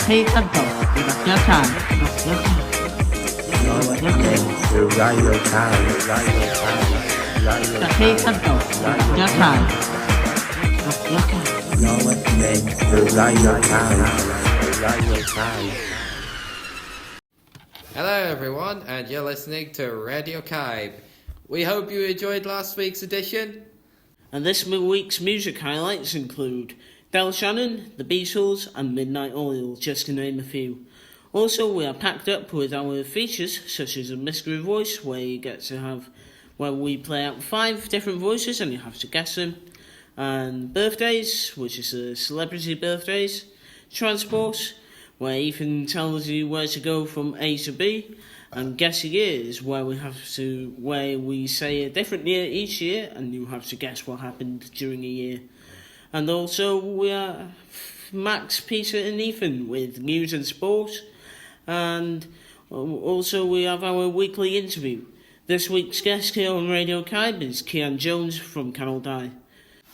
Hey Santo, your time, your time, You're listening to Radio Time, Radio Time, Radio Time. Hey Santo, your time, your time. You're listening to Radio Time, Radio Time. Hello everyone, and you're listening to Radio Kaib. We hope you enjoyed last week's edition. And this week's music highlights include Del Shannon, The Beatles and Midnight Oil, just to name a few. Also, we are packed up with our features, such as a mystery voice, where we play out 5 different voices and you have to guess them. And birthdays, which is celebrity birthdays. Transport, where Ethan tells you where to go from A to B. And guess a years, where we say a different year each year, and you have to guess what happened during a year. And also we are Max, Peter and Ethan with news and sport. And also we have our weekly interview. This week's guest here on Radio Kaib is Kian Jones from Canal Die.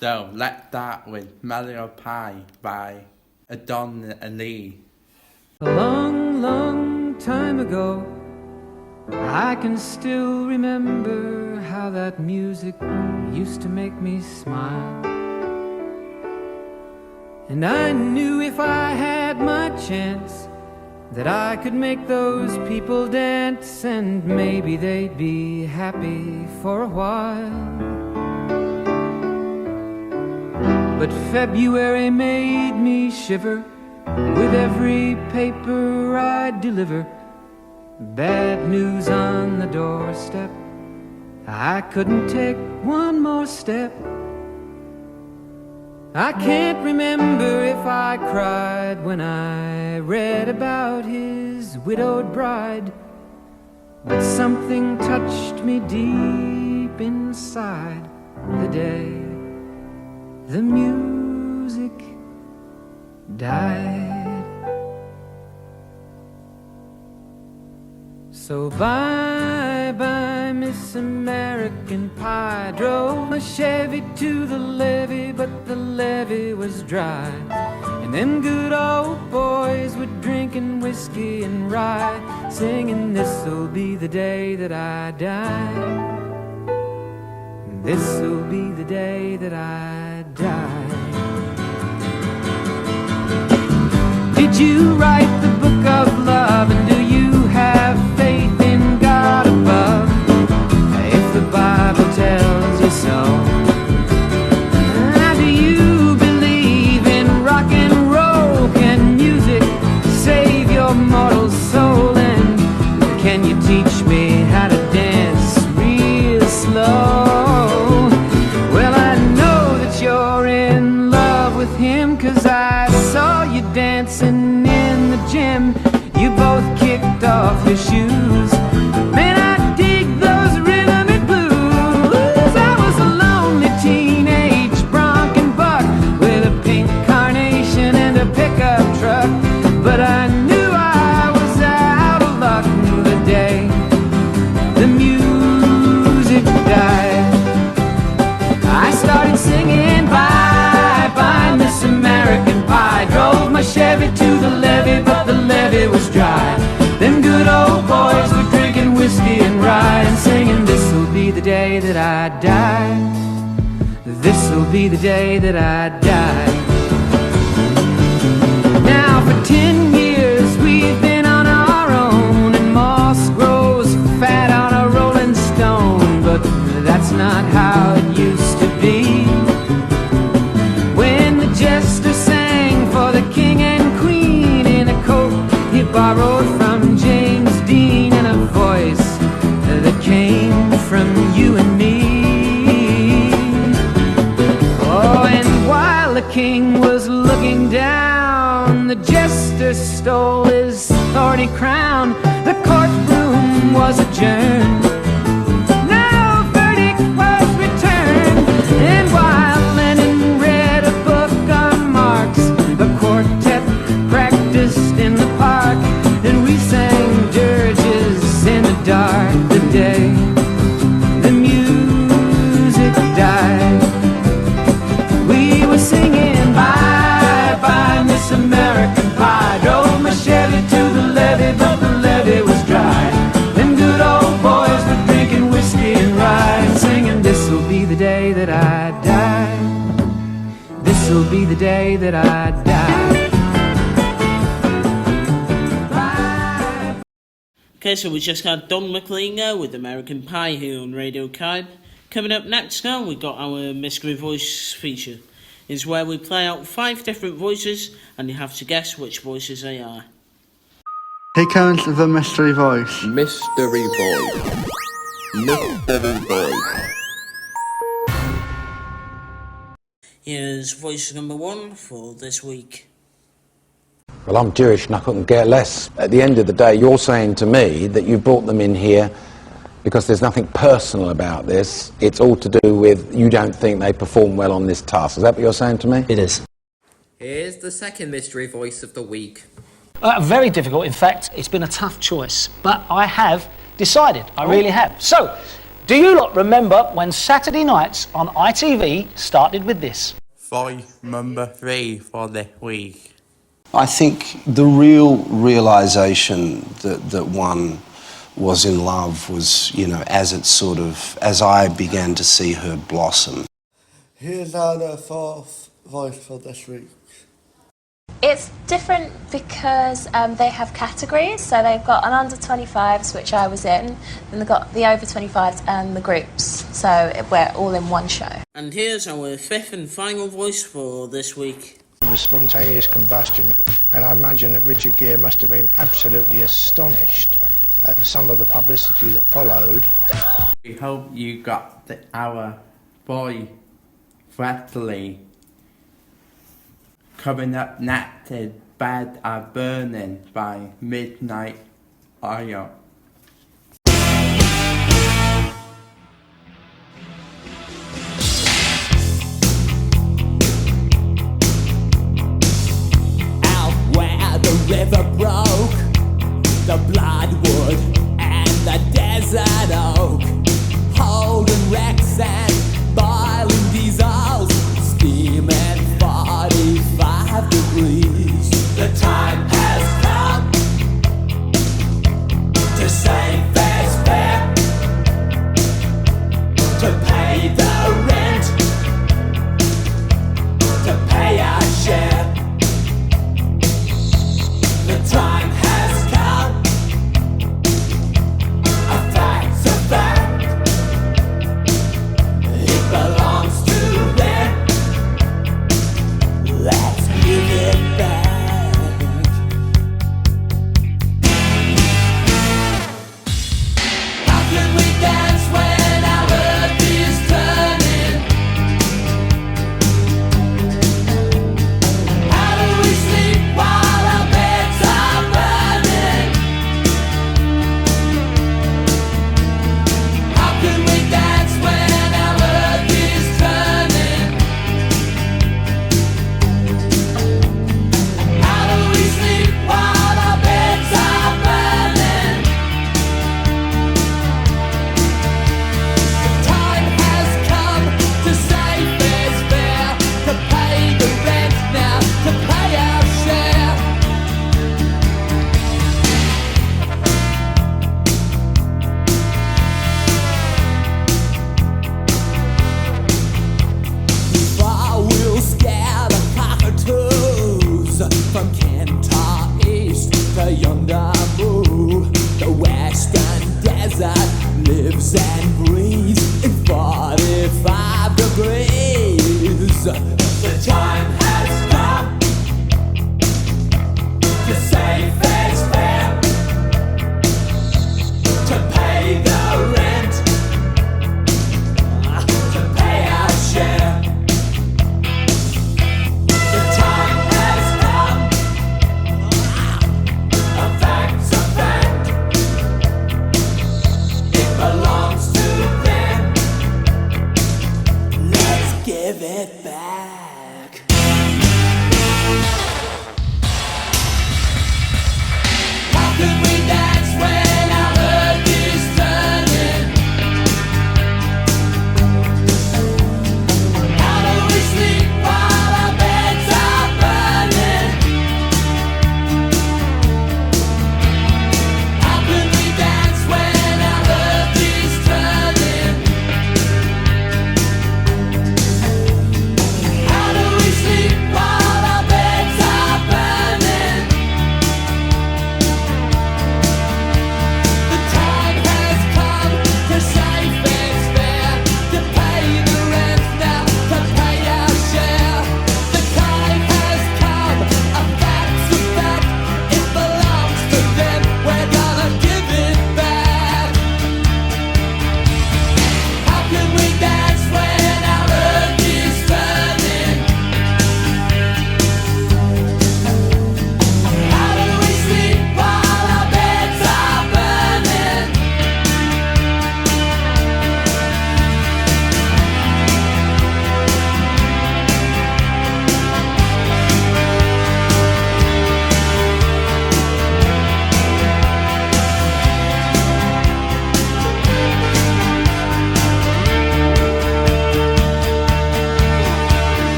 So let's start with Mario Pie by Adon and Lee. A long, long time ago, I can still remember how that music used to make me smile. And I knew if I had my chance that I could make those people dance, and maybe they'd be happy for a while. But February made me shiver with every paper I deliver. Bad news on the doorstep, I couldn't take one more step. I can't remember if I cried when I read about his widowed bride, but something touched me deep inside the day the music died. So bye-bye, Miss American Pie. Drove my Chevy to the levee, but the levee was dry. And them good old boys were drinking whiskey and rye, singing, this'll be the day that I die. This'll be the day that I die. Did you write the book of love, and do you have faith in God above? If the Bible tells you so. Now, do you believe in rock and roll? Can music save your mortal soul? And can you teach me how to dance real slow? Well, I know that you're in love with him, 'cause I saw you dancing in the gym. You both kicked off your shoes. Man, I dig those rhythmic blues. I was a lonely teenage bronc and buck with a pink carnation and a pickup truck, but I knew I was out of luck the day the music died. I started singing bye-bye, Miss American Pie. Drove my Chevy to the levee, but the levee was dry. Them good old boys were drinking whiskey and rye and singing, this'll be the day that I die. This'll be the day that I die. Now for 10 years we've been on our own, and moss grows fat on a rolling stone, but that's not how it used to be. When the jester sang for the king and queen in a coat he borrowed from James Dean, and a voice that came from you and me. Oh, and while the king was looking down, the jester stole his thorny crown. The courtroom was adjourned. No verdict was returned. And while Lenin read a book on Marx, the quartet practiced in the park, and we sang dirges in the dark the day the music died. We were singing bye-bye, Miss American Pie. Drove day that I die. Okay, so we just had Don McLean there with American Pie here on Radio Kybe. Coming up next now, we got our Mystery Voice feature. It's where we play out 5 different voices and you have to guess which voices they are. Here comes the mystery voice. Mystery voice. Mystery voice. Here's voice number 1 for this week. Well, I'm Jewish and I couldn't care less. At the end of the day, you're saying to me that you brought them in here because there's nothing personal about this. It's all to do with you don't think they perform well on this task. Is that what you're saying to me? It is. Here's the second mystery voice of the week. Very difficult. In fact, it's been a tough choice, but I have decided. I really have. So, do you lot remember when Saturday nights on ITV started with this? Voice number 3 for this week. I think the real realisation that one was in love was, as I began to see her blossom. Here's our fourth voice for this week. It's different because they have categories, so they've got an under 25s, which I was in, then they've got the over 25s and the groups, so we're all in one show. And here's our 5th and final voice for this week. It was spontaneous combustion, and I imagine that Richard Gere must have been absolutely astonished at some of the publicity that followed. We hope you got our boy Bradley. Coming up next is Bad Are Burning by Midnight Oil. The river broke, the bloodwood and the desert oak, holding wrecks and boiling diesels, steaming 45 degrees. The time has come to save fair's fare, to pay the rent, to pay our share. The time has come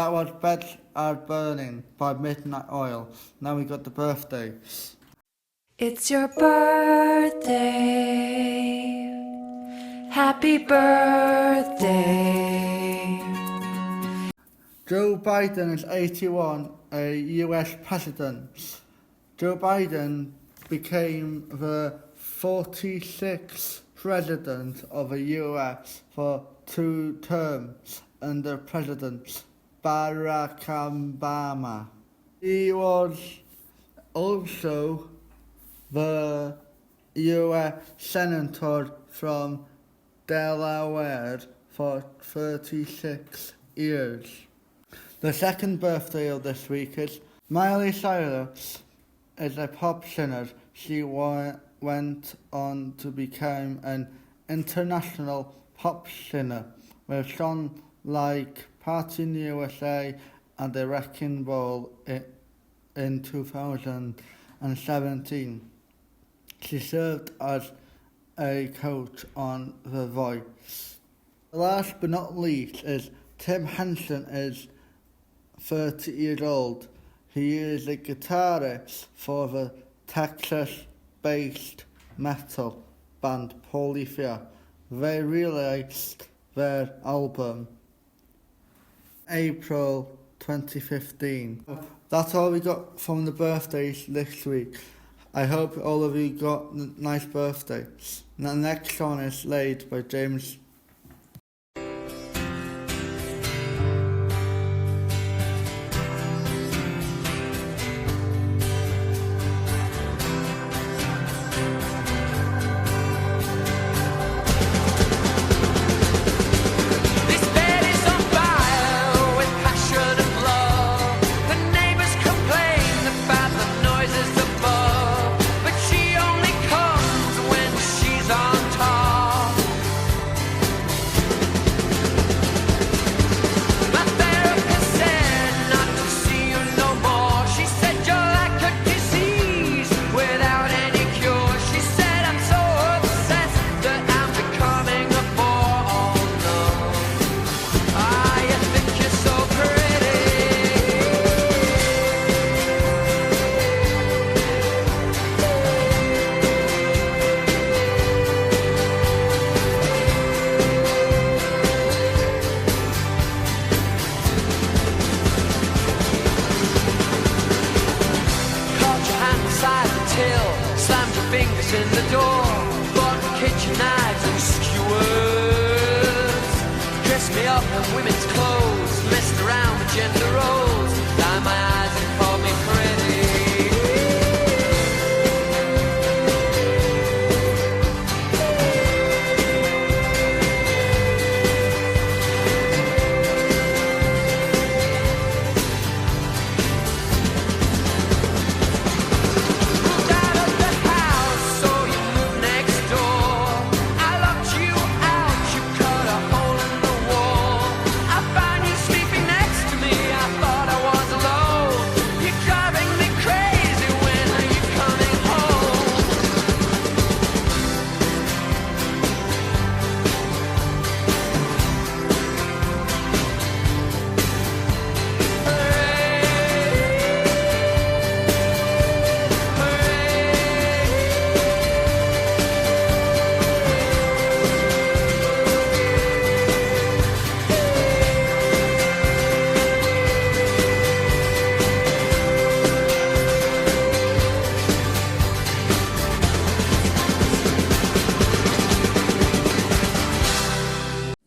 That was Beds Are Burning by Midnight Oil. Now we got the birthday. It's your birthday. Happy birthday. Joe Biden is 81, a US president. Joe Biden became the 46th president of the US for 2 terms under President Barack Obama. He was also the US Senator from Delaware for 36 years. The second birthday of this week is Miley Cyrus. Is a pop singer. She went on to become an international pop singer with songs like Party in the USA and The Wrecking Ball in 2017. She served as a coach on The Voice. Last but not least is Tim Henson is 30 years old. He is a guitarist for the Texas-based metal band Polyphia. They released their album April 2015. That's all we got from the birthdays this week. I hope all of you got a nice birthday. The next song is Laid by James.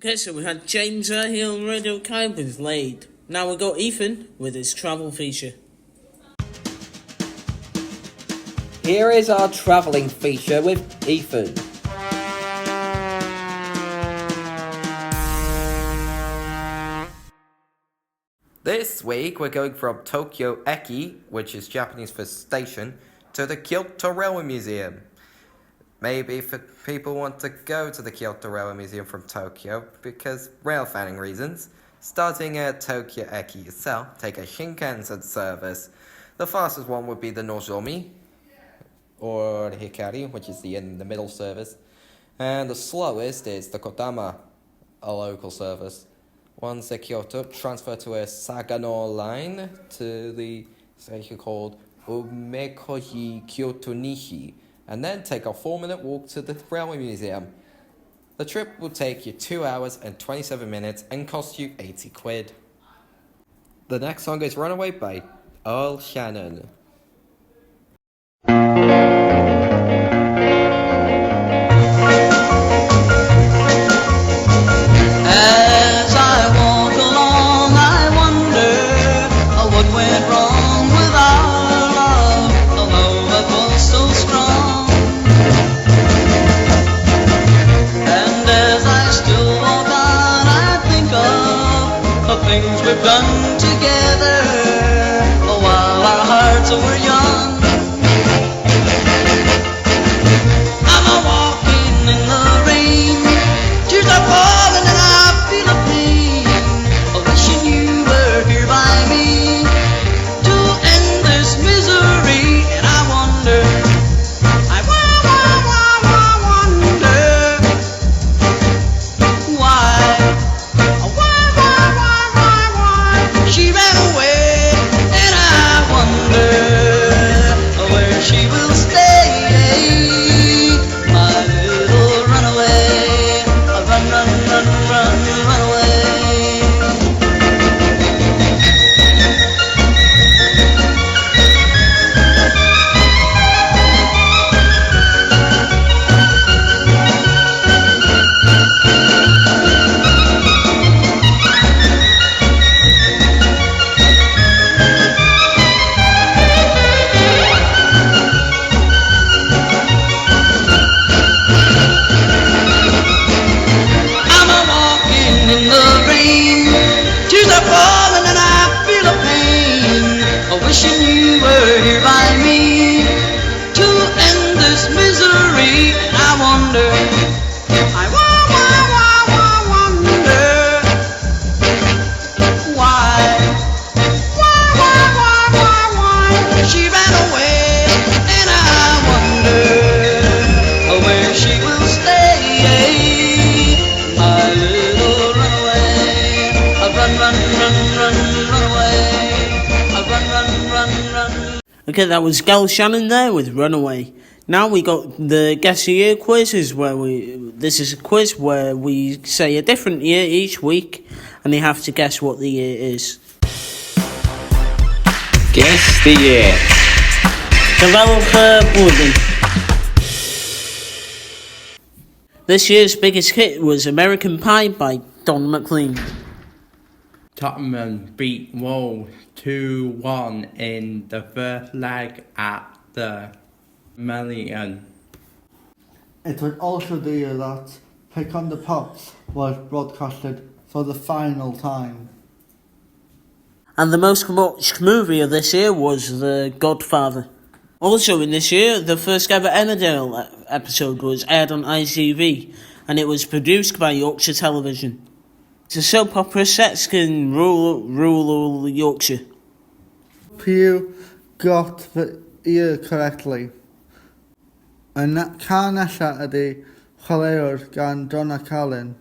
Okay, so we had James here on Radio Kite with Laid. Now we got Ethan with his travel feature. Here is our travelling feature with Ethan. This week we're going from Tokyo Eki, which is Japanese for station, to the Kyoto Railway Museum. Maybe if people want to go to the Kyoto Railway Museum from Tokyo because rail fanning reasons, starting at Tokyo Eki itself, take a Shinkansen service. The fastest one would be the Nozomi, or the Hikari, which is the in the middle service, and the slowest is the Kodama, a local service. Once at Kyoto, transfer to a Sagano line to the station called Umekoji Kyoto Nishi, and then take a 4-minute walk to the Railway Museum. The trip will take you 2 hours and 27 minutes and cost you 80 quid. The next song is Runaway by Earl Shannon. As I walk along, I wonder what went wrong with our love, although it was so strong. And as I still walk on, I think of the things we've done together while our hearts were young. I'm a walking in the rain, tears are falling and I feel a pain, wishing you were here by me to end this misery. And I wonder, I wonder why she ran away, and I wonder where she will stay, my little runaway, run, run, run, run, run away. I'm a walking in the rain, tears are falling and I feel a pain, wishing you were here by me to end this misery. And I wonder, I wonder why she ran away, and I wonder where she will stay, my little runaway, run, run, run, run, run away, run, run, run, run. Okay, that was Gal Shannon there with Runaway. Now we got the Guess the Year quizzes this is a quiz where we say a different year each week and they have to guess what the year is. Guess the year. Developer Woody. This year's biggest hit was American Pie by Don McLean. Tottenham beat Wolves 2-1 in the first leg at the Million. It was also the year that Pick on the Pops was broadcasted for the final time. And the most watched movie of this year was The Godfather. Also in this year, the first ever Emmerdale episode was aired on ITV, and it was produced by Yorkshire Television. It's a soap opera set in rural Yorkshire. You got the year correctly. And that can Saturday, chwaraewr gan Donna Callan.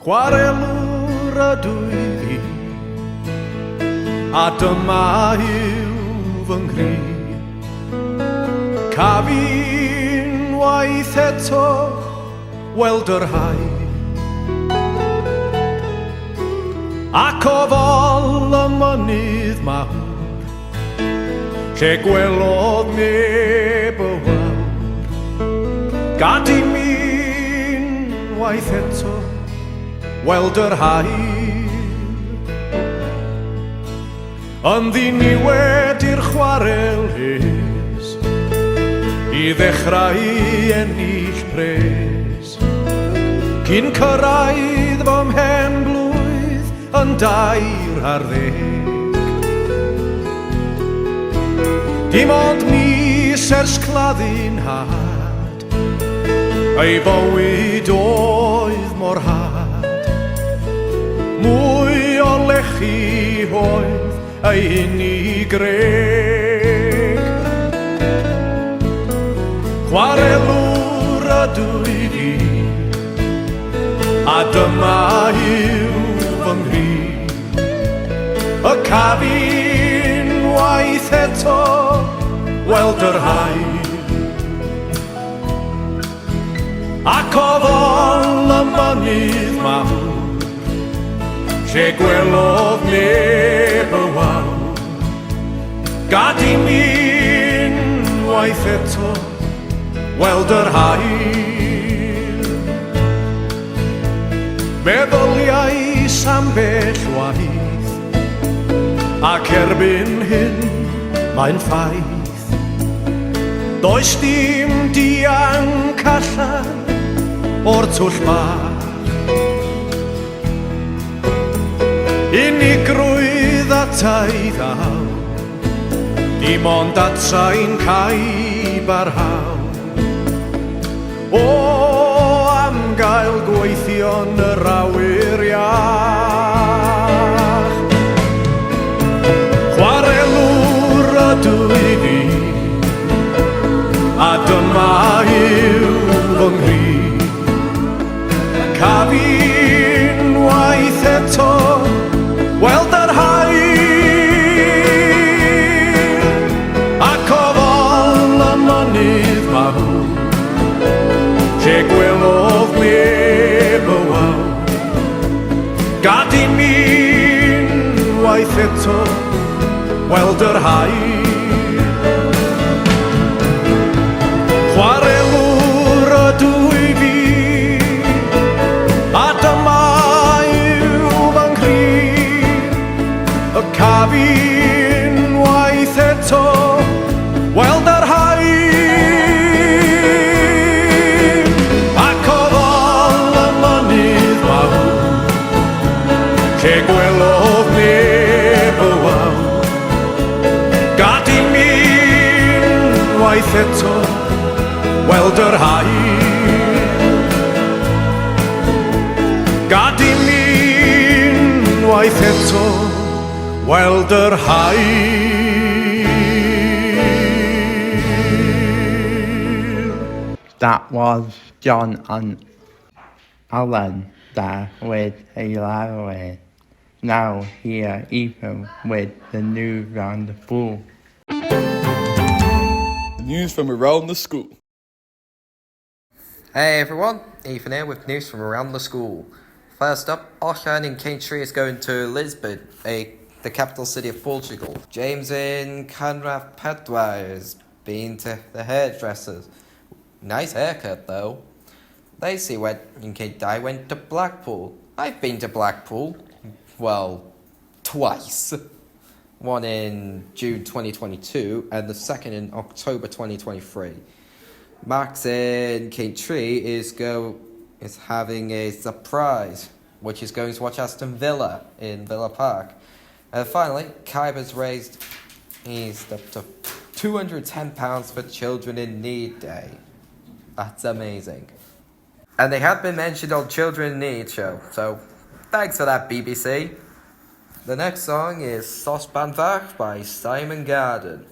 Chwarelwr ydw i, a dyma yw fy nghri. Cafi'n waith eto, weld yr hae. Ac o fol y mynydd mawr, lle gwelodd neb y wawr. Gad i mi'n waith eto, weld yr hae. Yn ddiniwed i'r chwarel hys, i ddechrau ennill pres. Cyn cyrraedd fy mhen blwydd yn 2 Dim ond mis ers claddu'n had, ei fywyd oedd mor had. Mwy o lechi oedd ei unigryg. Chwarelwr ydw i fi, a dyma yw fy nghri. Y cafu'n waith eto, weld yr haul. Ac oedd ol y mynydd mawr, lle gwelodd neb y wawr. Gad i mi'n waith eto, weld yr haul. Meddyliais ambell waith, ac erbyn hyn mae'n ffaith. Does dim dianc allan o'r twll bach. Unigrwydd atai ddaw, dim ond atai'n caib ar haw. O am gael gweithio'n yr awyr iach. Chwarelwr ydw i fi, a dyma yw fy nghri. Cafu'n waith eto, weld yr haul. Ac oedd ol y mynydd mawr, lle gwelodd neb y wawr. Gad i mi'n waith eto, weld yr haul. Chwarelwr ydw i fi, a dyma yw fy nghri. Y cafu'n waith eto, weld yr haul. Ac oedd ol y mynydd mawr, lle gwelodd neb y wawr. Gad i mi'n waith eto, weld yr haul. Gad i mi'n waith eto, weld yr haul. That was John and Alan there with Hilario. Now here Ethan with the news round the school. News from around the school. Hey everyone, Ethan here with news from around the school. First up, Oshan in Caintree is going to Lisbon, the capital city of Portugal. James in Conrad Padua has been to the hairdressers. Nice haircut though. Lacey I went to Blackpool. I've been to Blackpool. Well, twice. One in June 2022 and the second in October 2023. Max in Caintree is having a surprise, which is going to watch Aston Villa in Villa Park. And finally, Khyber's raised up to £210 for Children in Need Day. That's amazing. And they have been mentioned on Children in Need show, so thanks for that, BBC. The next song is Sosbanvach by Simon Garden.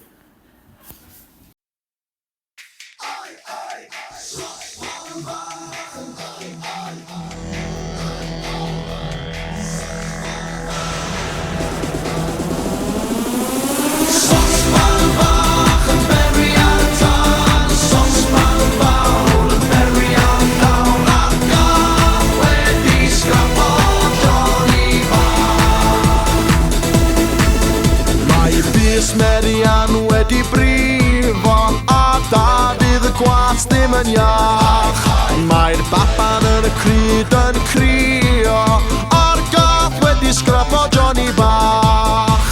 Merian wedi brifo a da bydd y gwas ddim yn iach. Mae'r baban yn y cryd yn crio a'r gath wedi sgrapo Johnny bach.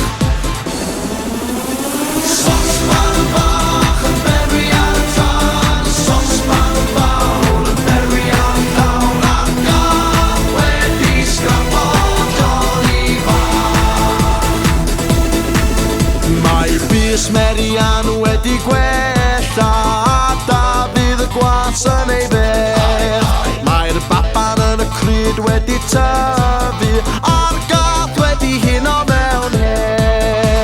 Sosban bach yn beri ar tân, sosban fawr yn beri ar llawn a'r gath wedi sgrapo Johnny bach. Mae bys Merian wedi gwella a da bydd y gwas yn ei beth. Mae'r baban yn y cryd wedi tyfu a'r gath wedi huno mewn her.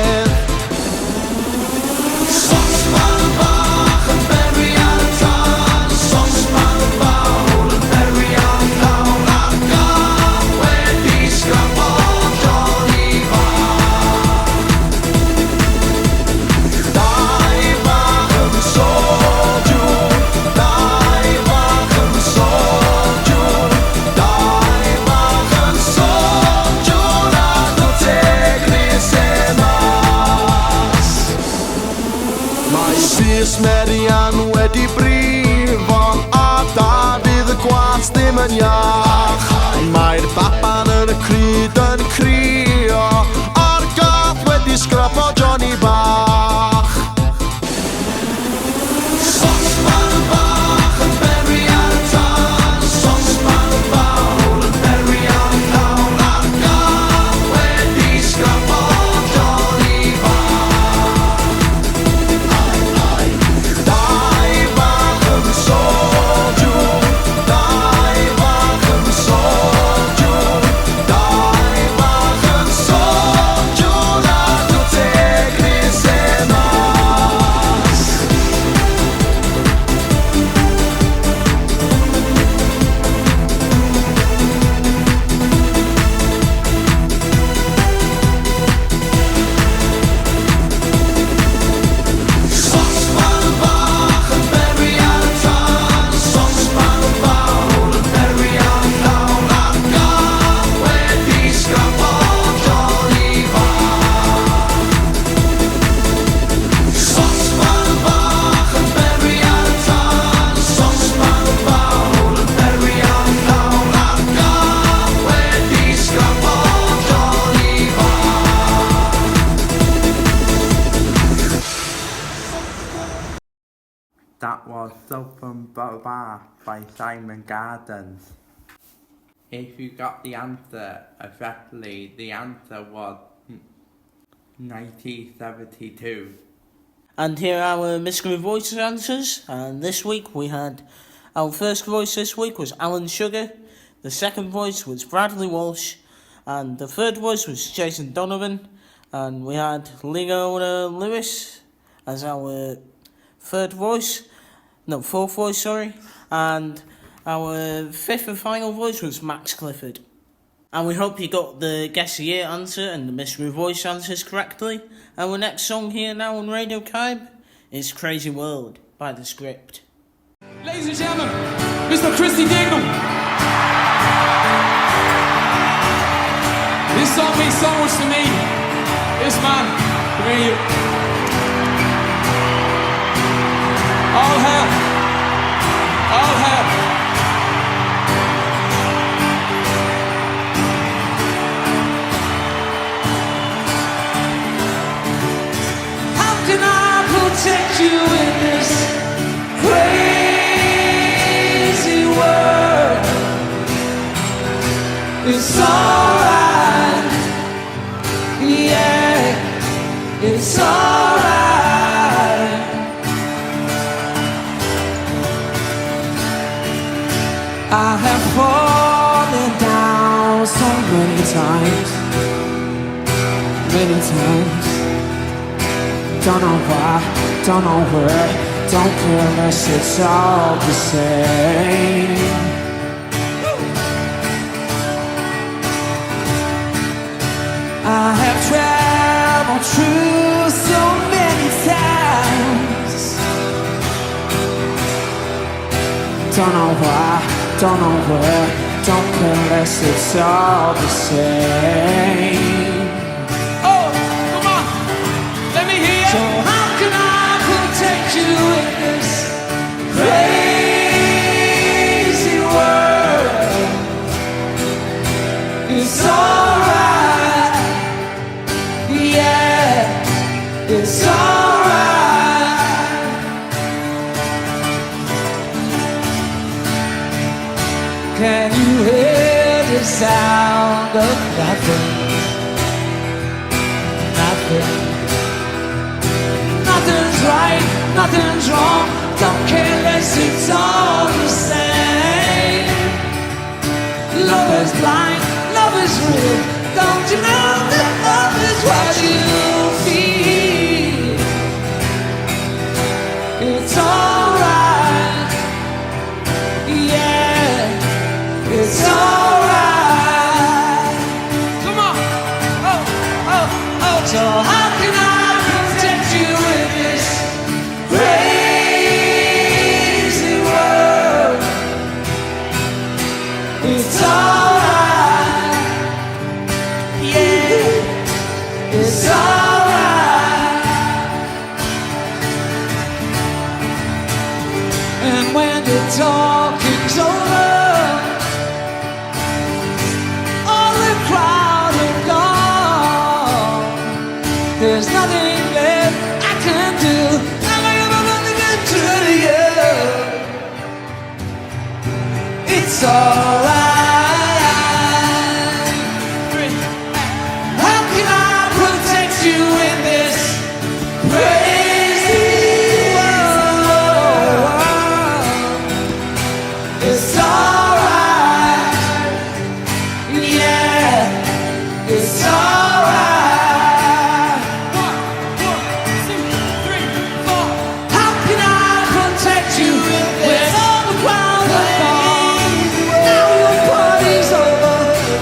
Marian wedi brifo a da fydd y gwas ddim yn iach. Mae'r baban yn y cryd yn crio a'r gath wedi sgrapo Johnny bach. Sosban bach yn beri ar y tân, sosban fawr yn beri ar y llawn, a'r gath wedi sgrapo Johnny bach. Dau bach yn soju, dau bach yn soju, dau bach yn soju, nad yw tegris e mas. Sosban bach yn beri ar y tân, sosban fawr yn beri ar y llawn, a'r gath wedi sgrapo Johnny bach. Sosban bach yn beri ar y tân, sosban fawr yn beri ar y llawn, a'r gath wedi sgrapo Johnny bach. That was Southern Bar by Simon Gardens. If you got the answer correctly, the answer was 1972. And here are our Mystery Voices answers. And this week we had our first voice this week was Alan Sugar. The second voice was Bradley Walsh. And the third voice was Jason Donovan. And we had Leona Lewis as our fourth voice, sorry. And our fifth and final voice was Max Clifford. And we hope you got the Guess the Year answer and the Mystery Voice answers correctly. Our next song here now on Radio Kybe is Crazy World by The Script. Ladies and gentlemen, Mr. Christy Dignam. This song means so much to me. This man, come here, you. All hell. All hell. How can I protect you in this crazy world? It's alright, yeah, it's alright. I have fallen down so many times. Don't know why, don't know where, don't care unless it's all the same. I have traveled through so many times. Don't know why, don't know where, don't care unless it's all the same. Oh, come on. Let me hear you. So how can I protect you in this crazy world? It's alright, yeah, it's alright. Can you hear the sound of nothing? Nothing. Nothing's right, nothing's wrong. Don't care unless it's all the same. Love is blind, love is real. Don't you know that love is what you feel? It's alright, yeah, it's alright. Come on. Oh, oh, oh. So how can I protect you in this crazy world? It's alright, yeah, There's nothing left I can do. I'm never running into you. It's alright. How can I protect you in this crazy world? It's alright. Yeah, it's alright. 1, 2, 3, 4. How can I protect you when all the clouds are gone? Now your party's over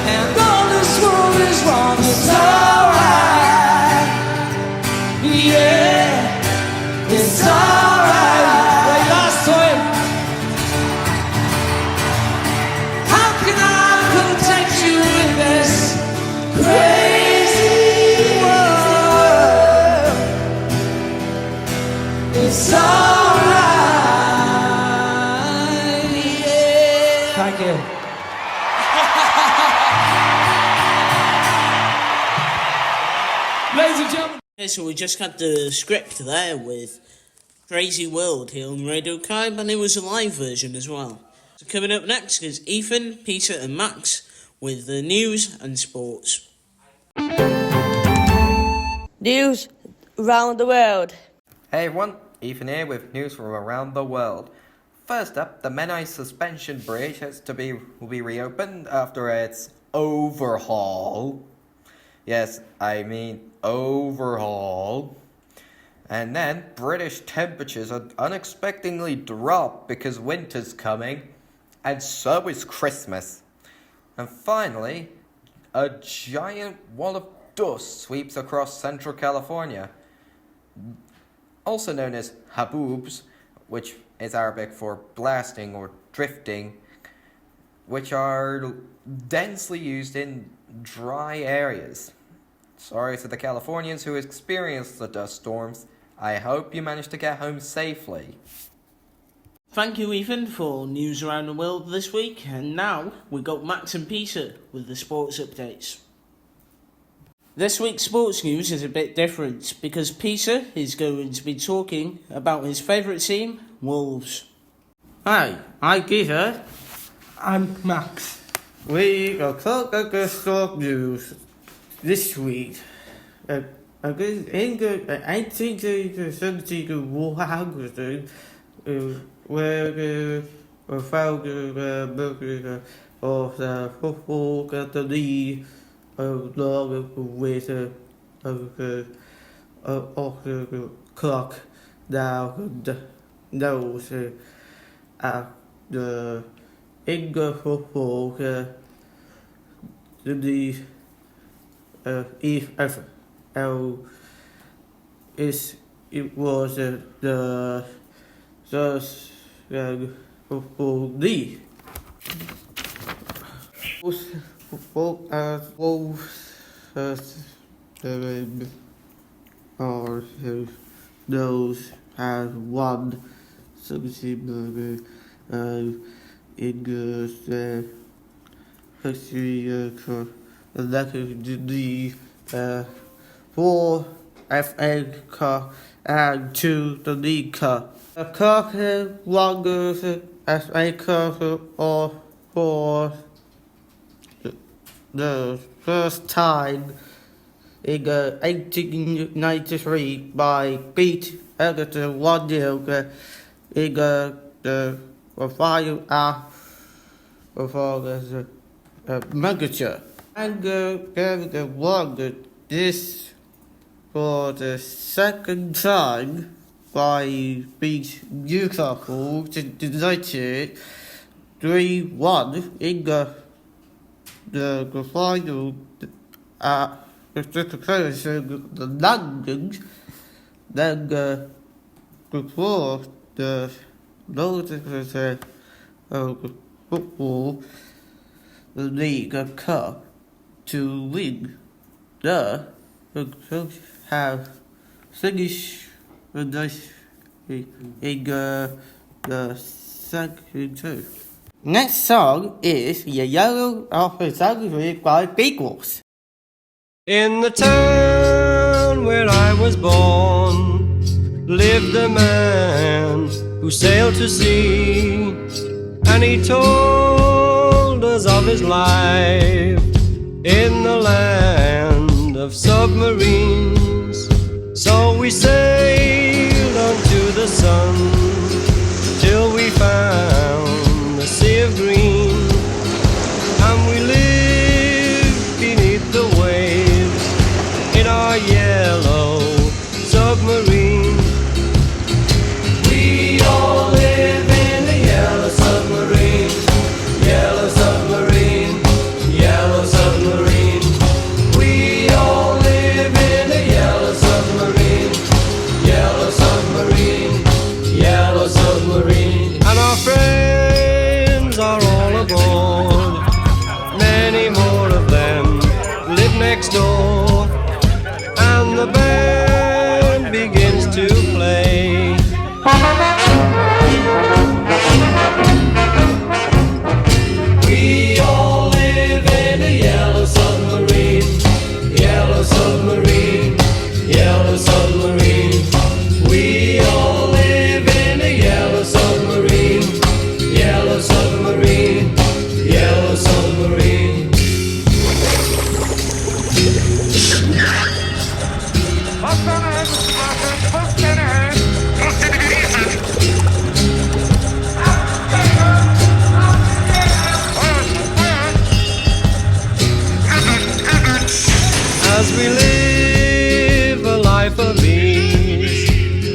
and all this world is wrong. It's alright. Yeah, it's alright. Like last time. How can I protect you in this crazy world? It's alright. Yeah. Thank you. Ladies and gentlemen. Okay, so we just had the script there with Crazy World here on Radio Kybe, and it was a live version as well. So coming up next is Ethan, Peter and Max with the news and sports. News around the world. Hey everyone, Ethan here with news from around the world. First up, the Menai Suspension Bridge will be reopened after its overhaul. Yes, I mean overhaul. And then British temperatures are unexpectedly dropped because winter's coming, and so is Christmas. And finally, a giant wall of dust sweeps across Central California, also known as haboobs, which is Arabic for blasting or drifting, which are densely used in dry areas. Sorry to the Californians who experienced the dust storms. I hope you managed to get home safely. Thank you, Ethan, for news around the world this week. And now we got Max and Peter with the sports updates. This week's sports news is a bit different because Peter is going to be talking about his favourite team, Wolves. Hi, I'm Peter. I'm Max. We are talking about sport news this week. I think the 1870 Wolverhampton where we found the burger of the football academy along with the clock down those at the English football the EFL it was the football league. Wolves or those have won something in the history of the 4 FA Cup and 2 the League Cup. The Cup won the FA Cup for the first time in 1893 by beat Everton 1-0 in the final half before the manager. And Everton won this for the second time by beat Newcastle United 3-1 in the final at the London. Then before the notice of football League Cup to win the have finished in the second two. Next song is The Yellow of the Sun by Beagles. In the town where was born, lived a man who sailed to sea, and he told us of his life in the land of submarines. So we sailed onto the sun till we found the sea of green, and we lived beneath the waves in our yellow submarine. We all live in a yellow submarine, yellow submarine, yellow submarine. We all live in a yellow submarine, yellow submarine, yellow submarine. And our friends are all aboard, many more of them live next door, and the band begins to play. We all live in a yellow submarine, yellow submarine, yellow submarine. We all live in a yellow submarine, yellow submarine, yellow submarine. As we live a life of ease,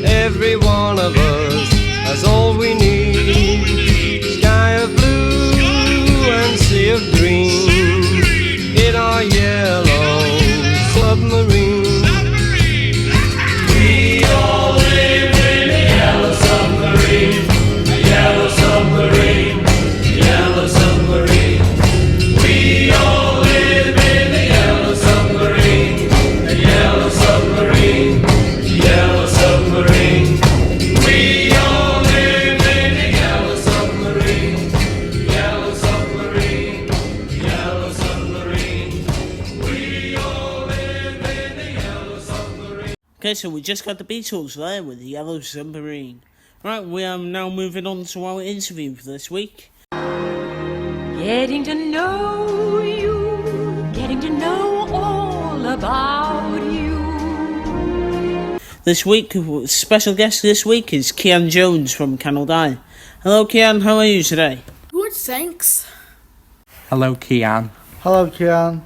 every one of us has all we need. Sky of blue and sea of green in our yellow submarine. We all live in a yellow submarine, a yellow submarine, yellow submarine. We all live in a yellow submarine, a yellow submarine, yellow submarine. We all live in a yellow submarine, yellow submarine, yellow submarine. We all live in a yellow submarine. Okay, so we just got the Beatles there with the Yellow Submarine. Right, we are now moving on to our interview for this week. Getting to know you, getting to know all about you. This week, special guest this week is Kian Jones from Canaldine. Hello Kian, how are you today? Good, thanks. Hello, Kian. Hello, Kian.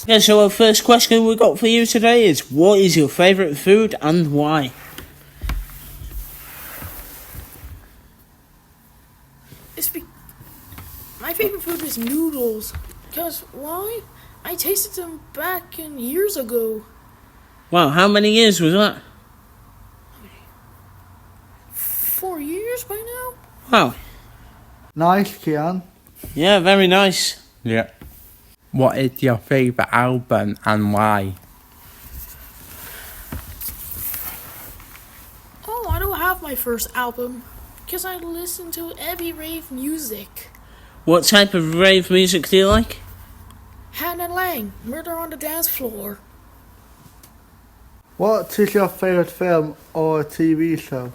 Okay, so our first question we got for you today is, what is your favourite food and why? My favorite food is noodles. Because why? I tasted them back in years ago. Wow, how many years was that? 4 years by now? Wow. Nice, Kian. Yeah, very nice. Yeah. What is your favourite album and why? Oh, I don't have my first album. Because I listen to heavy rave music. What type of rave music do you like? Hannah Lang, Murder on the Dance Floor. What is your favourite film or TV show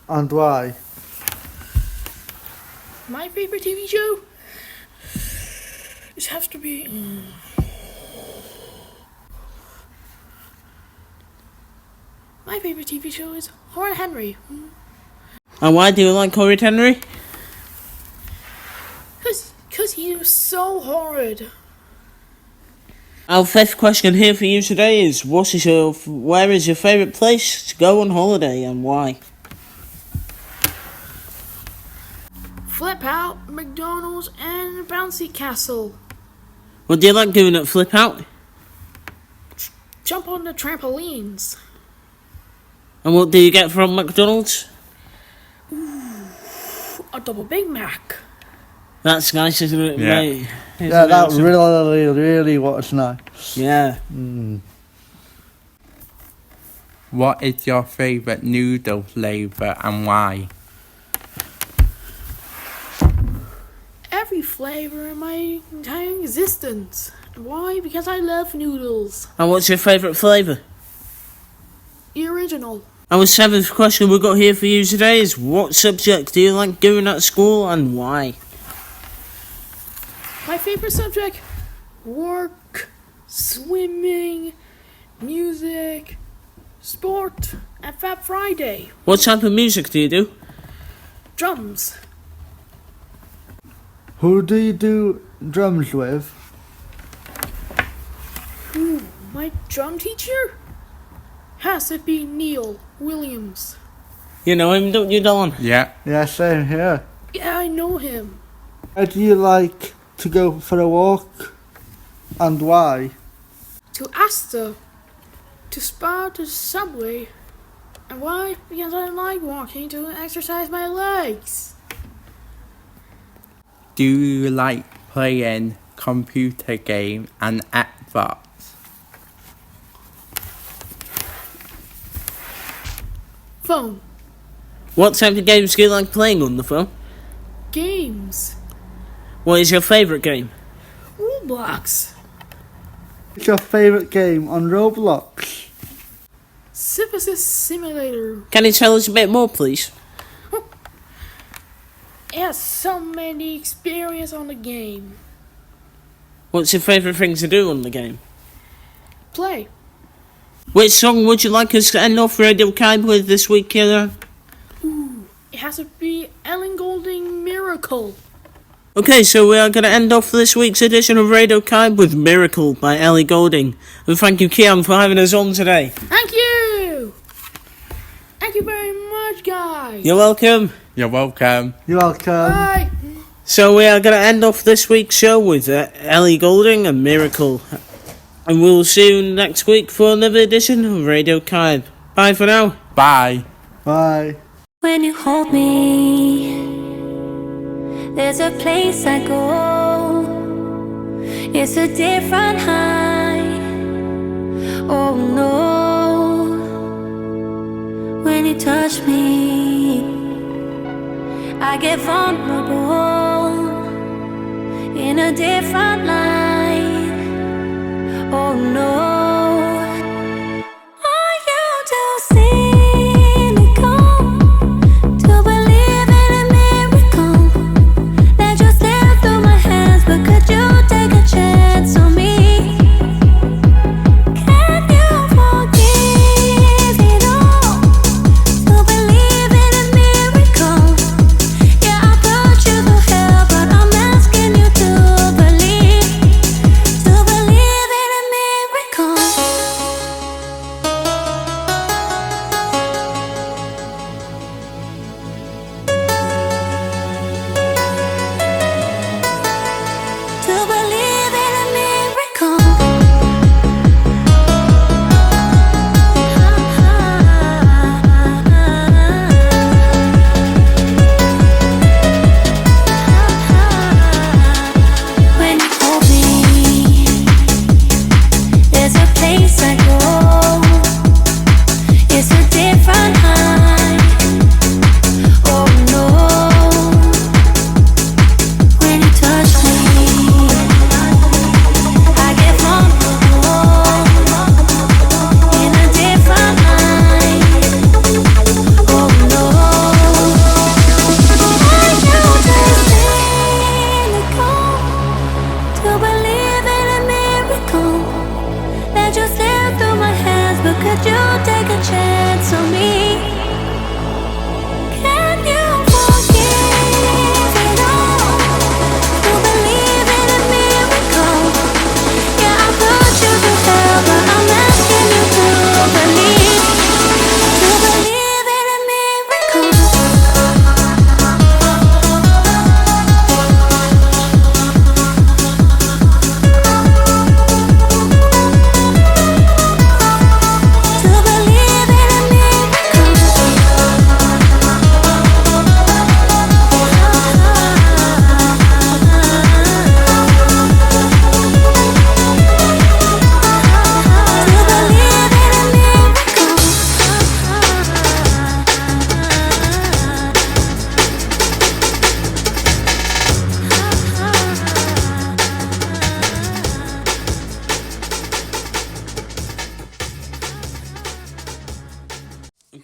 and why? My favorite TV show? It has to be... My favorite TV show is Horror Henry. And why do you like Horrid Henry? Because he was so horrid. Our fifth question here for you today is, where is your favourite place to go on holiday and why? Flip Out, McDonald's, and Bouncy Castle. What do you like doing at Flip Out? Jump on the trampolines. And what do you get from McDonald's? A double Big Mac. That's nice, isn't it, Yeah. mate? Yeah, that really was nice. Yeah. What is your favourite noodle flavour and why? Every flavour in my entire existence. Why? Because I love noodles. And what's your favourite flavour? the original. Our 7th question we've got here for you today is, what subject do you like doing at school and why? My favorite subject: work, swimming, music, sport, and Fab Friday. What type of music do you do? Drums. Who do you do drums with? Ooh, my drum teacher has to be Neil Williams. You know him, don't you, Dylan? Yeah. Yeah, same here. Yeah, I know him. Where do you like to go for a walk and why? To Astor, to Spa, to Subway. And why? Because I like walking to exercise my legs. Do you like playing computer game and Xbox? Phone. What type of games do you like playing on the phone? Games. What is your favourite game? Roblox. What's your favourite game on Roblox? Syphilis Simulator. Can you tell us a bit more, please? It has so many experience on the game. What's your favourite thing to do on the game? Play. Which song would you like us to end off Radio Kide with this week, Kira? Ooh, it has to be Ellen Goulding Miracle. Okay, so we are going to end off this week's edition of Radio Kide with Miracle by Ellie Goulding. And thank you, Kian, for having us on today. Thank you! Thank you very much, guys. You're welcome. You're welcome. You're welcome. Bye. So we are going to end off this week's show with Ellie Goulding and Miracle. And we'll see you next week for another edition of Radio Kide. Bye for now. Bye. Bye. When you hold me, there's a place I go. It's a different high. Oh no. When you touch me, I get vulnerable in a different light. Oh no. Are you too cynical to believe in a miracle that just slipped through my hands? But could you take a chance on me? Can you forgive it all to believe in a miracle? Yeah, I put you through hell, but I'm asking you to believe in a miracle. To believe in a miracle. When you hold me, there's a place I go. It's a different high. Oh no. When you touch me, I get vulnerable in a different light. Oh no. Are you too cynical to believe in a miracle that just slipped through my hands? But could you take a chance on me? Can you forgive it all to believe in a miracle? Yeah, I put you through hell, but I'm asking you to believe in a miracle. To believe in a miracle.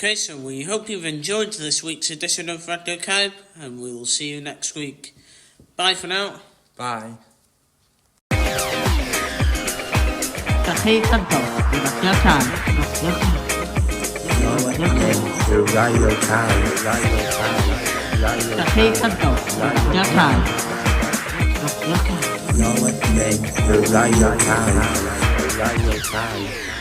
Okay, so we hope you've enjoyed this week's edition of Radio Caib, and we will see you next week. Bye for now. Bye. تحية Radio Caib, Radio Caib, Radio Caib. You're listening to Radio Caib, Radio Caib.